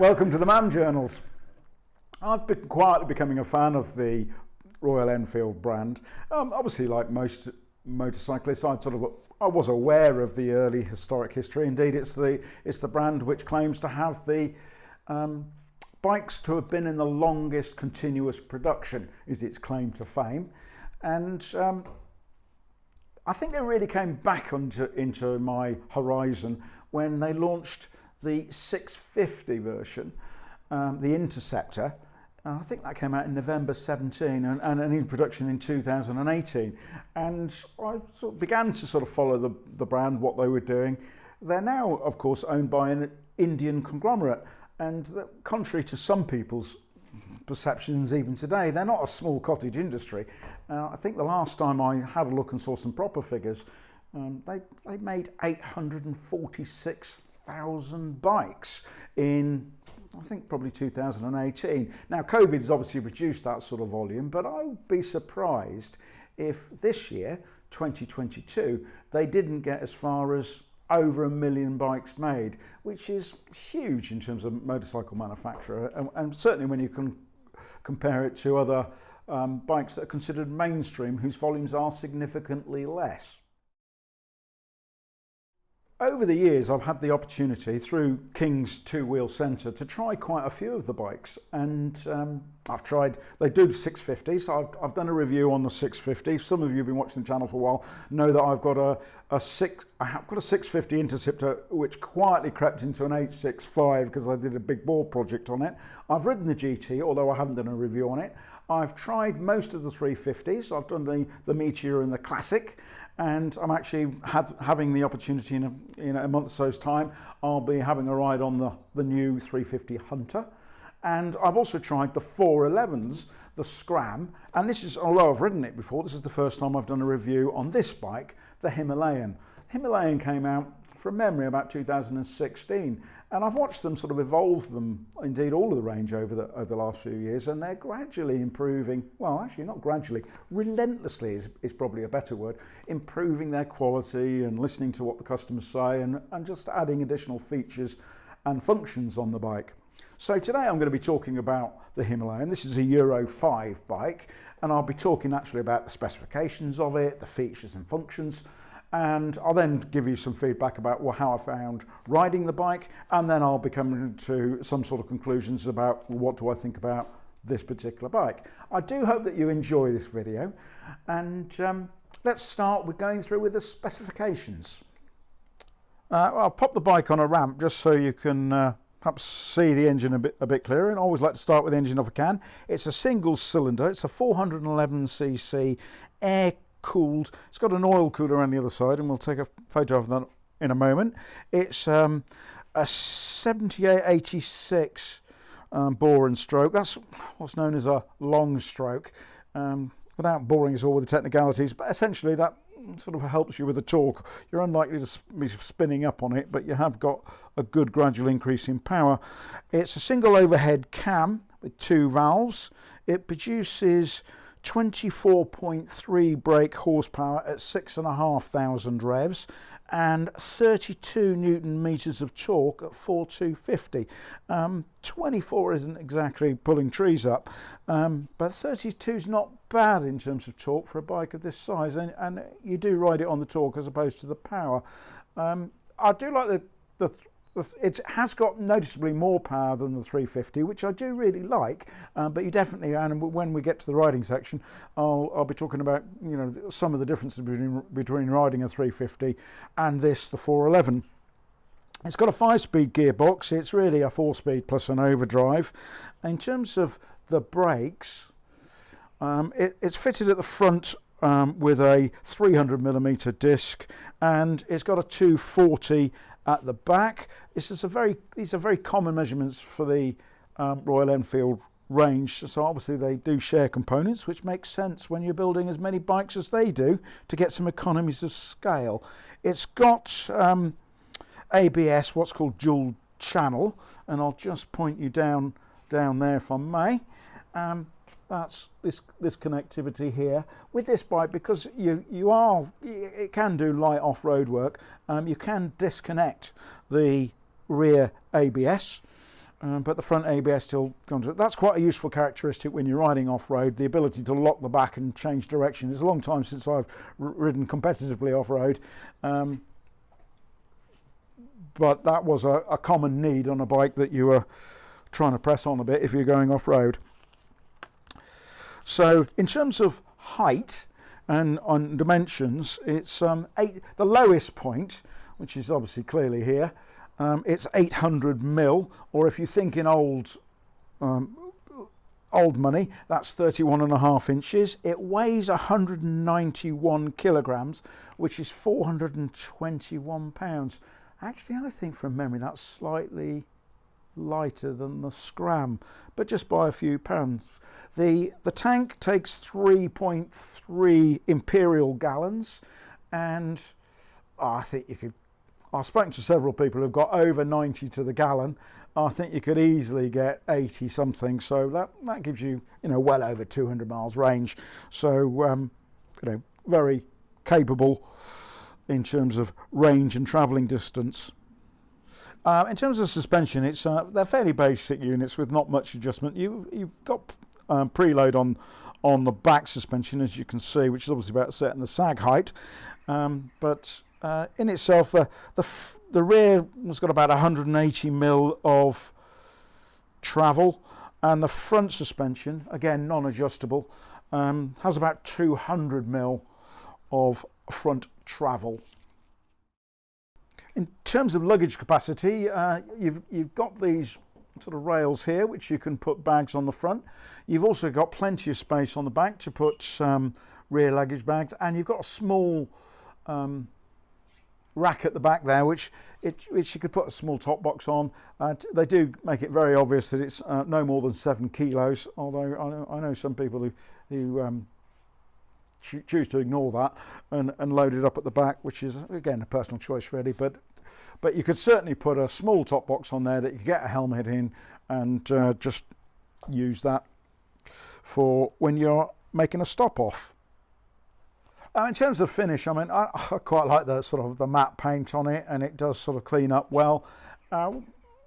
Welcome to the MAM Journals. I've been quietly becoming a fan of the Royal Enfield brand. Obviously, like most motorcyclists, I was aware of the early historic history. Indeed, it's the brand which claims to have the bikes to have been in the longest continuous production, is its claim to fame. And I think they really came back into my horizon when they launched the 650 version, the Interceptor. I think that came out in November 17 and in production in 2018. And I sort of began to follow the brand, what they were doing. They're now, of course, owned by an Indian conglomerate. And contrary to some people's perceptions even today, they're not a small cottage industry. I think the last time I had a look and saw some proper figures, they made 846,000 bikes in, I think, probably 2018. Now, COVID has obviously reduced that sort of volume, but I would be surprised if this year, 2022, they didn't get as far as over 1 million bikes made, which is huge in terms of motorcycle manufacturer, and certainly when you can compare it to other bikes that are considered mainstream, whose volumes are significantly less. Over the years, I've had the opportunity through King's Two-Wheel Centre to try quite a few of the bikes, and I've tried. They do 650s. So I've done a review on the 650. Some of you have been watching the channel for a while know that I've got a 650 Interceptor which quietly crept into an 865 because I did a big bore project on it. I've ridden the GT, although I haven't done a review on it. I've tried most of the 350s. I've done the Meteor and the Classic, and I'm actually having the opportunity in a month or so's time. I'll be having a ride on the new 350 Hunter. And I've also tried the 411s, the Scram, and this is, although I've ridden it before, this is the first time I've done a review on this bike, the Himalayan. Himalayan came out, from memory, about 2016, and I've watched them sort of evolve them, indeed all of the range over the last few years, and they're gradually improving, well, actually not gradually, relentlessly is probably a better word, improving their quality and listening to what the customers say and just adding additional features and functions on the bike. So today I'm going to be talking about the Himalayan. This is a Euro 5 bike, and I'll be talking actually about the specifications of it, the features and functions, and I'll then give you some feedback about how I found riding the bike, and then I'll be coming to some sort of conclusions about what do I think about this particular bike. I do hope that you enjoy this video, and let's start with going through with the specifications. I'll pop the bike on a ramp just so you can perhaps see the engine a bit clearer, and I always like to start with the engine if I can. It's a single cylinder, it's a 411cc air-cooled, it's got an oil cooler on the other side, and we'll take a photo of that in a moment. It's a 7886 bore and stroke. That's what's known as a long stroke, without boring us all with the technicalities, but essentially that sort of helps you with the torque. You're unlikely to be spinning up on it, but you have got a good gradual increase in power. It's a single overhead cam with 2 valves. It produces 24.3 brake horsepower at 6,500 revs and 32 newton meters of torque at 4,250. 24 isn't exactly pulling trees up, but 32 is not bad in terms of torque for a bike of this size, and you do ride it on the torque as opposed to the power. I do like it has got noticeably more power than the 350, which I do really like, but you definitely, and when we get to the riding section, I'll be talking about some of the differences between riding a 350 and the 411. It's got a 5-speed gearbox. It's really a 4-speed plus an overdrive. In terms of the brakes, it's fitted at the front with a 300mm disc, and it's got a 240 at the back. These are very common measurements for the Royal Enfield range, so obviously they do share components, which makes sense when you're building as many bikes as they do to get some economies of scale. It's got ABS, what's called dual channel, and I'll just point you down there if I may. That's this connectivity here with this bike, because it can do light off-road work. You can disconnect the rear ABS, but the front ABS still comes with it. That's quite a useful characteristic when you're riding off-road, the ability to lock the back and change direction. It's a long time since I've ridden competitively off-road, but that was a common need on a bike that you were trying to press on a bit if you're going off-road. So in terms of height and on dimensions, it's the lowest point, which is obviously clearly here. It's 800 mil, or if you think in old money, that's 31.5 inches. It weighs 191 kilograms, which is 421 pounds. Actually, I think from memory that's slightly lighter than the Scram, but just by a few pounds. The tank takes 3.3 imperial gallons, and I think you could. I've spoken to several people who've got over 90 to the gallon. I think you could easily get 80 something, so that gives you, well over 200 miles range. So very capable in terms of range and travelling distance. In terms of suspension, it's they're fairly basic units with not much adjustment. You've got preload on the back suspension, as you can see, which is obviously about setting the sag height, but in itself, the rear has got about 180 mil of travel, and the front suspension, again non-adjustable, has about 200 mil of front travel. In terms of luggage capacity, you've got these sort of rails here which you can put bags on the front. You've also got plenty of space on the back to put rear luggage bags, and you've got a small rack at the back there which you could put a small top box on. They do make it very obvious that it's no more than 7 kilos, although I know some people who choose to ignore that and load it up at the back, which is again a personal choice really, but you could certainly put a small top box on there that you could get a helmet in and just use that for when you're making a stop off. In terms of finish, I mean, I quite like the sort of the matte paint on it, and it does sort of clean up well.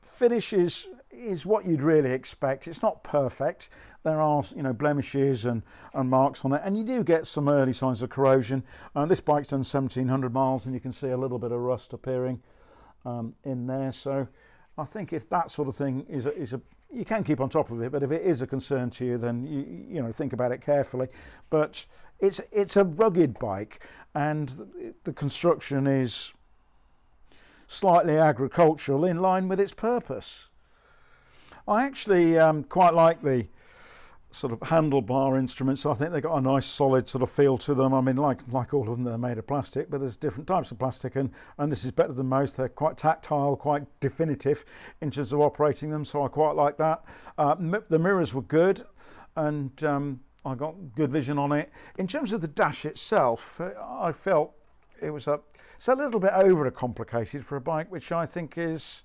Finish is what you'd really expect. It's not perfect. There are blemishes and marks on it, and you do get some early signs of corrosion. This bike's done 1,700 miles, and you can see a little bit of rust appearing in there. So I think if that sort of thing is you can keep on top of it, but if it is a concern to you, then you think about it carefully. But it's a rugged bike, and the construction is slightly agricultural in line with its purpose. I actually quite like the sort of handlebar instruments. I think they've got a nice solid sort of feel to them. I mean, like all of them, they're made of plastic, but there's different types of plastic, and this is better than most. They're quite tactile, quite definitive in terms of operating them, so I quite like that. The mirrors were good, and I got good vision on it. In terms of the dash itself, I felt it's a little bit overcomplicated for a bike, which I think is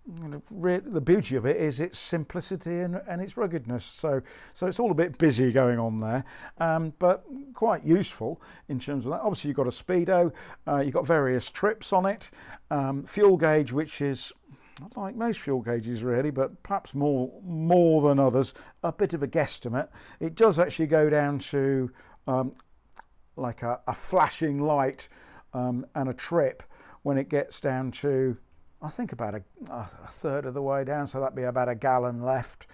the beauty of it is its simplicity and its ruggedness. So it's all a bit busy going on there, but quite useful in terms of that. Obviously you've got a speedo, you've got various trips on it, fuel gauge, which is like most fuel gauges really, but perhaps more than others, a bit of a guesstimate. It does actually go down to like a flashing light and a trip when it gets down to, I think, about a third of the way down, so that'd be about a gallon left.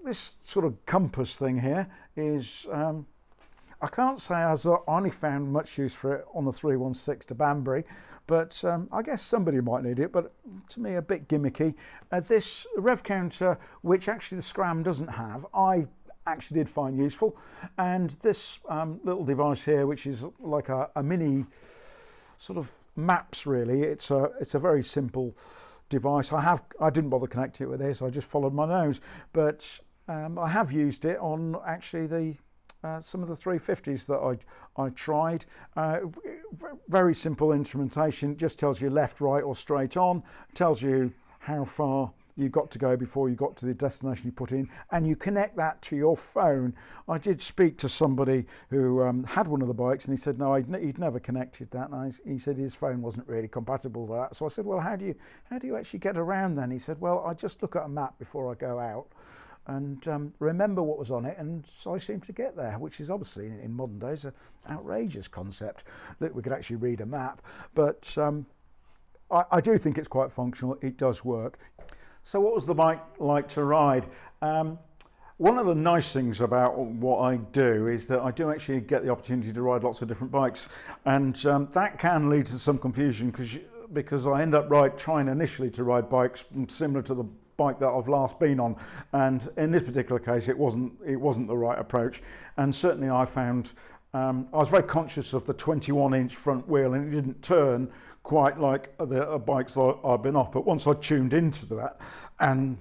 This sort of compass thing here is, I can't say I only found much use for it on the 316 to Banbury, but I guess somebody might need it, but to me a bit gimmicky. This rev counter, which actually the Scram doesn't have, I actually did find useful, and this little device here, which is like a mini sort of maps really. It's a very simple device. I didn't bother connecting it with this, I just followed my nose, but I have used it on actually the some of the 350s that I tried. Very simple instrumentation, just tells you left, right or straight on, tells you how far you've got to go before you got to the destination you put in, and you connect that to your phone. I did speak to somebody who had one of the bikes, and he said no, he'd never connected that, and he said his phone wasn't really compatible with that. So I said, well, how do you actually get around then? He said, well, I just look at a map before I go out and remember what was on it, and so I seem to get there, which is obviously in modern days an outrageous concept that we could actually read a map, but I do think it's quite functional. It does work. So what was the bike like to ride? One of the nice things about what I do is that I do actually get the opportunity to ride lots of different bikes, and that can lead to some confusion because I end up trying initially to ride bikes similar to the bike that I've last been on, and in this particular case it wasn't the right approach. And certainly I found I was very conscious of the 21-inch front wheel, and it didn't turn quite like the bikes I've been off, but once I tuned into that and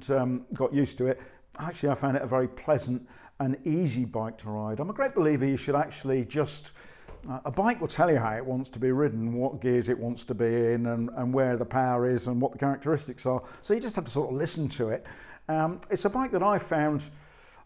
got used to it, actually I found it a very pleasant and easy bike to ride. I'm a great believer you should actually just a bike will tell you how it wants to be ridden, what gears it wants to be in, and where the power is and what the characteristics are. So you just have to sort of listen to it. It's a bike that I found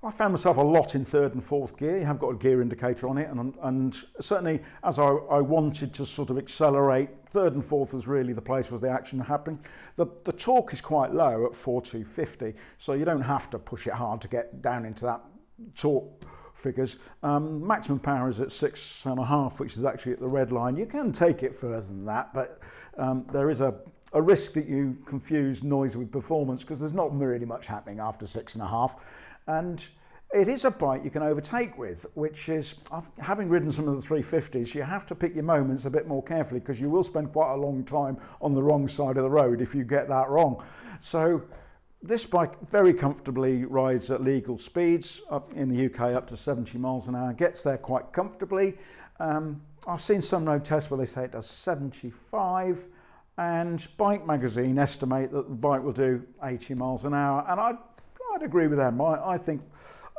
myself a lot in third and fourth gear. You have got a gear indicator on it, and certainly as I wanted to sort of accelerate, third and fourth was really the place where the action happening. The torque is quite low at 4250, so you don't have to push it hard to get down into that torque figures. Maximum power is at 6.5, which is actually at the red line. You can take it further than that, but there is a risk that you confuse noise with performance, because there's not really much happening after 6.5. And it is a bike you can overtake with, which is, having ridden some of the 350s, you have to pick your moments a bit more carefully, because you will spend quite a long time on the wrong side of the road if you get that wrong. So this bike very comfortably rides at legal speeds, up in the UK up to 70 miles an hour, gets there quite comfortably. I've seen some road tests where they say it does 75, and Bike Magazine estimate that the bike will do 80 miles an hour, and I'd agree with them. I think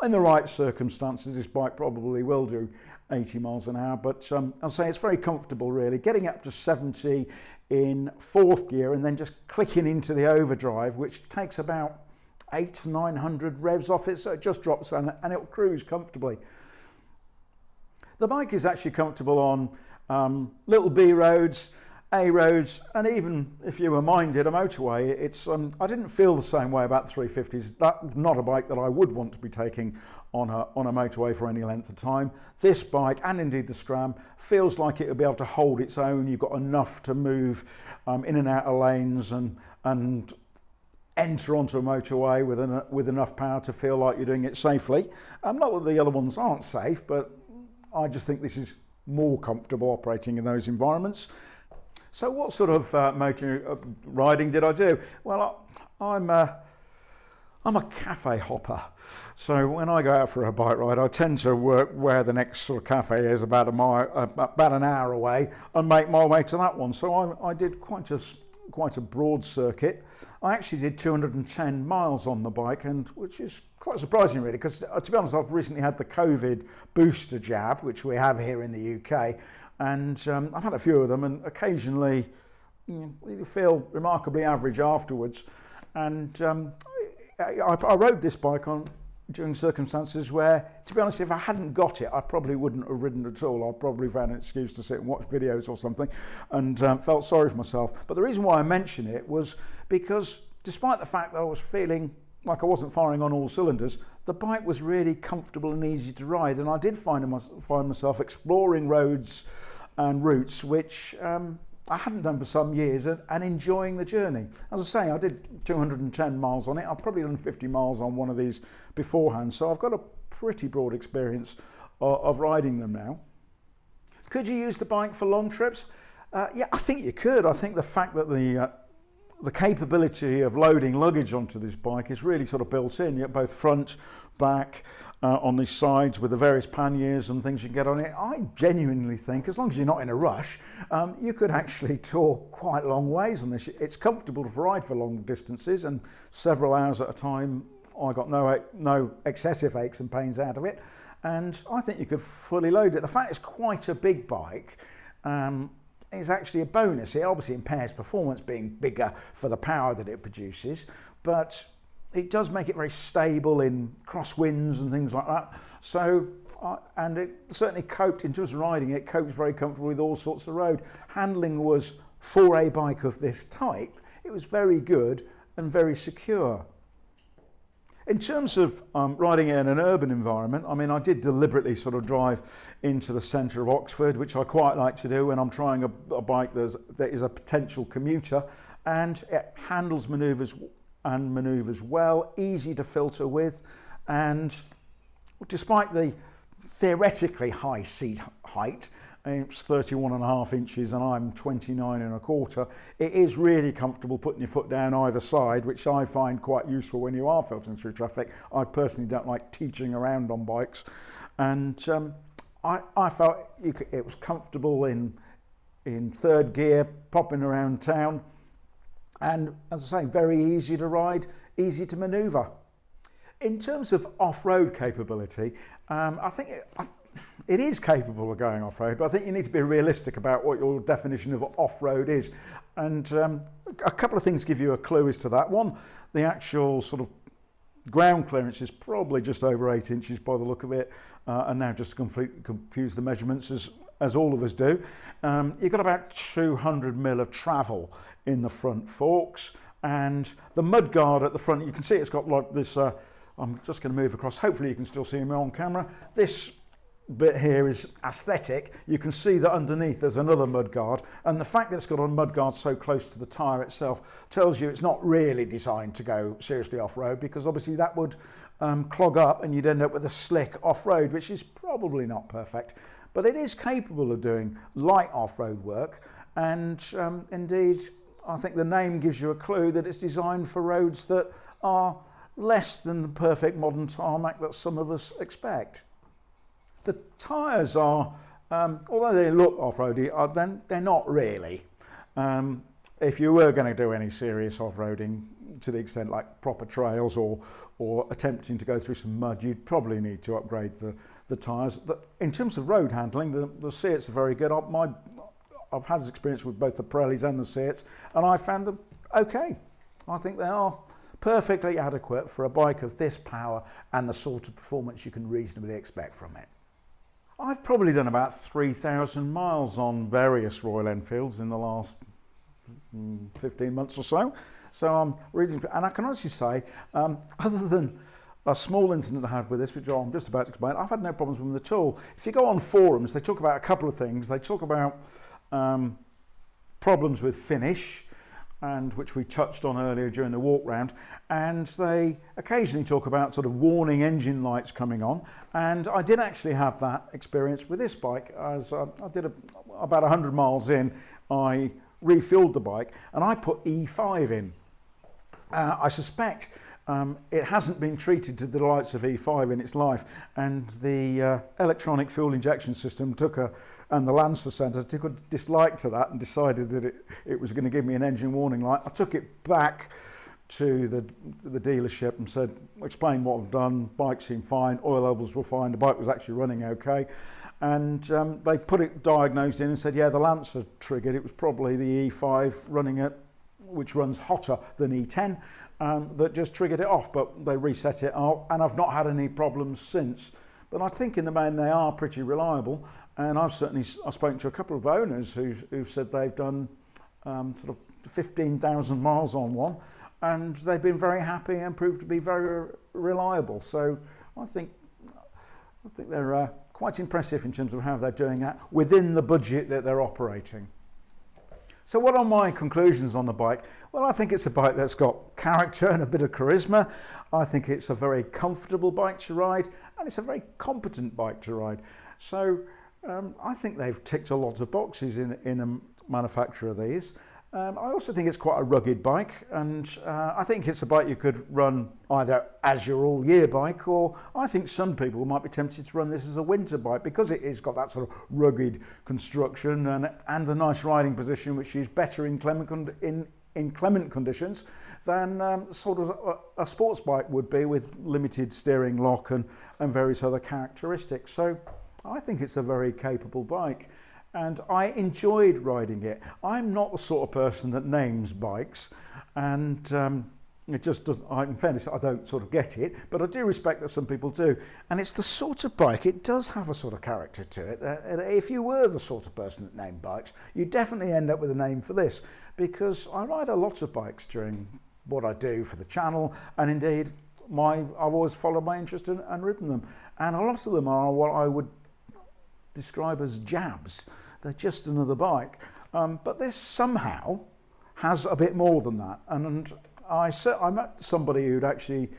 in the right circumstances this bike probably will do 80 miles an hour, but I'll say it's very comfortable really, getting up to 70 in fourth gear and then just clicking into the overdrive, which takes about 800 to 900 revs off it, so it just drops and it'll cruise comfortably. The bike is actually comfortable on little B roads, A roads, and even if you were minded a motorway. It's I didn't feel the same way about the 350s. That's not a bike that I would want to be taking on a motorway for any length of time. This bike, and indeed the Scram, feels like it will be able to hold its own. You've got enough to move in and out of lanes and enter onto a motorway with enough power to feel like you're doing it safely. Not that the other ones aren't safe, but I just think this is more comfortable operating in those environments. So what sort of motor riding did I do? Well, I'm a cafe hopper. So when I go out for a bike ride, I tend to work where the next sort of cafe is, about an hour away, and make my way to that one. So I did quite a broad circuit. I actually did 210 miles on the bike, and which is quite surprising really, because to be honest, I've recently had the COVID booster jab, which we have here in the UK. And I've had a few of them, and occasionally you feel remarkably average afterwards. And I rode this bike during circumstances where, to be honest, if I hadn't got it, I probably wouldn't have ridden at all. I'd probably found an excuse to sit and watch videos or something, and felt sorry for myself. But the reason why I mention it was because, despite the fact that I was feeling like I wasn't firing on all cylinders, the bike was really comfortable and easy to ride, and I did find myself exploring roads and routes which I hadn't done for some years, and enjoying the journey. As I say, I did 210 miles on it. I've probably done 50 miles on one of these beforehand, so I've got a pretty broad experience of riding them now. Could you use the bike for long trips? Yeah, I think you could. I think the fact that the capability of loading luggage onto this bike is really sort of built in. You have both front, back, on these sides with the various panniers and things you can get on it. I genuinely think, as long as you're not in a rush, you could actually tour quite long ways on this. It's comfortable to ride for long distances, and several hours at a time. I got no excessive aches and pains out of it, and I think you could fully load it. The fact it's quite a big bike, is actually a bonus. It obviously impairs performance being bigger for the power that it produces, but it does make it very stable in crosswinds and things like that. So, and it certainly coped, in terms of riding, it copes very comfortably with all sorts of road. Handling was, for a bike of this type, it was very good and very secure. In terms of riding in an urban environment, I mean, I did deliberately sort of drive into the centre of Oxford, which I quite like to do when I'm trying a bike that is a potential commuter, and it handles manoeuvres well, easy to filter with, and despite the theoretically high seat height, it's 31.5 inches and I'm 29.25. It is really comfortable putting your foot down either side, which I find quite useful when you are filtering through traffic. I personally don't like teaching around on bikes, and I felt it was comfortable in third gear, popping around town, and as I say, very easy to ride, easy to manoeuvre. In terms of off-road capability, I think it is capable of going off-road, but I think you need to be realistic about what your definition of off-road is. And a couple of things give you a clue as to that. One, the actual sort of ground clearance is probably just over 8 inches by the look of it, and now just completely confuse the measurements as all of us do. You've got about 200 mil of travel in the front forks, and the mudguard at the front, you can see it's got like this, I'm just going to move across, hopefully you can still see me on camera. This bit here is aesthetic. You can see that underneath there's another mudguard, and the fact that it's got a mudguard so close to the tyre itself tells you it's not really designed to go seriously off-road, because obviously that would clog up and you'd end up with a slick off-road, which is probably not perfect. But it is capable of doing light off-road work, and indeed I think the name gives you a clue that it's designed for roads that are less than the perfect modern tarmac that some of us expect. The tyres are, although they look off-roady, they're not really. If you were going to do any serious off-roading to the extent like proper trails or attempting to go through some mud, you'd probably need to upgrade the tyres. In terms of road handling, the Seats are very good. I've had experience with both the Pirellis and the Seats, and I found them okay. I think they are perfectly adequate for a bike of this power and the sort of performance you can reasonably expect from it. I've probably done about 3,000 miles on various Royal Enfields in the last 15 months or so. So I'm reading, and I can honestly say, other than a small incident I had with this, which I'm just about to explain, I've had no problems with them at all. If you go on forums, they talk about a couple of things. They talk about problems with finish, and which we touched on earlier during the walk round, and they occasionally talk about sort of warning engine lights coming on, and I did actually have that experience with this bike. As I did about 100 miles in, I refueled the bike and I put E5 in. I suspect it hasn't been treated to the lights of E5 in its life, and the electronic fuel injection system and the Lancer Centre took a dislike to that and decided that it was going to give me an engine warning light. I took it back to the dealership and explained what I've done. Bike seemed fine, oil levels were fine, the bike was actually running okay, and they put it diagnosed in and said, yeah, the Lancer triggered. It was probably the E5 running at, which runs hotter than E10, that just triggered it off, but they reset it out, and I've not had any problems since. But I think in the main they are pretty reliable, and I've spoken to a couple of owners who've said they've done sort of 15,000 miles on one, and they've been very happy and proved to be very reliable. So I think they're quite impressive in terms of how they're doing that within the budget that they're operating. So what are my conclusions on the bike? Well, I think it's a bike that's got character and a bit of charisma. I think it's a very comfortable bike to ride, and it's a very competent bike to ride. So I think they've ticked a lot of boxes in a manufacture of these. I also think it's quite a rugged bike, and I think it's a bike you could run either as your all-year bike, or I think some people might be tempted to run this as a winter bike because it has got that sort of rugged construction and a nice riding position, which is better in clement conditions than sort of a sports bike would be, with limited steering lock and various other characteristics. So I think it's a very capable bike. and I enjoyed riding it. I'm not the sort of person that names bikes, and it just doesn't, in fairness, I don't sort of get it, but I do respect that some people do. And it's the sort of bike, it does have a sort of character to it. If you were the sort of person that named bikes, you definitely end up with a name for this, because I ride a lot of bikes during what I do for the channel, and indeed I've always followed my interest and ridden them. And a lot of them are what I would describe as jabs. They're just another bike. But this somehow has a bit more than that. And I met somebody who'd actually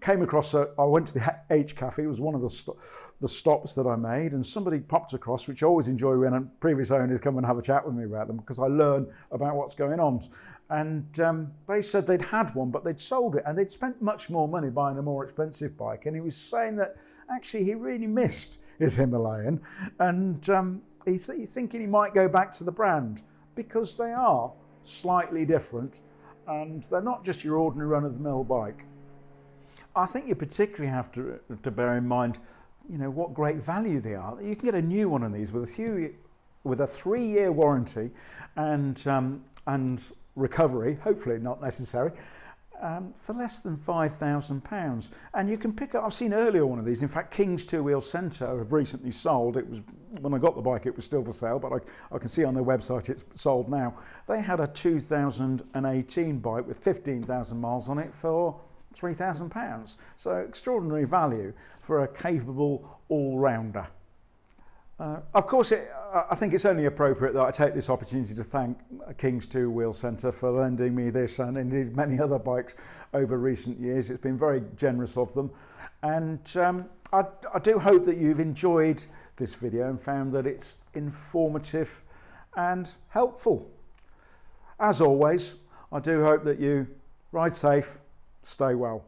came across, I went to the H Cafe, it was one of the stops that I made, and somebody popped across, which I always enjoy when previous owners come and have a chat with me about them, because I learn about what's going on. And they said they'd had one, but they'd sold it, and they'd spent much more money buying a more expensive bike. And he was saying that actually he really missed his Himalayan, and he's thinking he might go back to the brand, because they are slightly different, and they're not just your ordinary run-of-the-mill bike. I think you particularly have to bear in mind, you know, what great value they are. You can get a new one of these with a 3-year warranty and recovery, hopefully not necessary, for less than £5,000. And you can pick up, I've seen earlier one of these, in fact King's Two Wheel Centre have recently sold. It was, when I got the bike it was still for sale, but I can see on their website it's sold now. They had a 2018 bike with 15,000 miles on it for £3,000. So extraordinary value for a capable all-rounder. Of course, I think it's only appropriate that I take this opportunity to thank King's Two Wheel Centre for lending me this and indeed many other bikes over recent years. It's been very generous of them, and I do hope that you've enjoyed this video and found that it's informative and helpful. As always, I do hope that you ride safe, stay well.